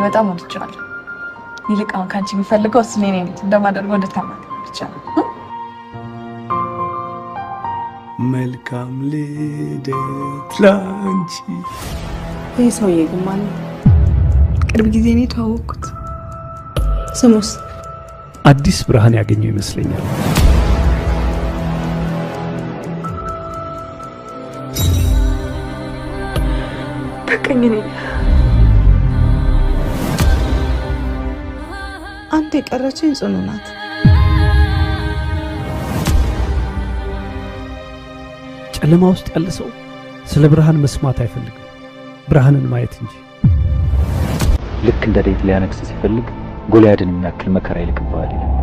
በጣም ወድጃለሁ። ይልቅ አሁን ካንቺ የሚፈልገው እኔ ነኝ እንደማደርገው እንድታማኝ ብቻ ነው። መልካም ልደት ላንቺ። ይሄ ሰውዬ ግን ማን ነው? ቅርብ ጊዜ ነው የተዋወቅኩት። ስሙስ? አዲስ ብርሃን ያገኘው ይመስለኛል። በቀኝ ነኝ። አንተ የቀረችኝ ጽኑ ናት። ጨለማ ውስጥ ያለ ሰው ስለ ብርሃን መስማት አይፈልግም፣ ብርሃንን ማየት እንጂ። ልክ እንደ ዳዊት ሊያነግስ ሲፈልግ ጎልያድን የሚያክል መከራ ይልቅብሃል ይላል።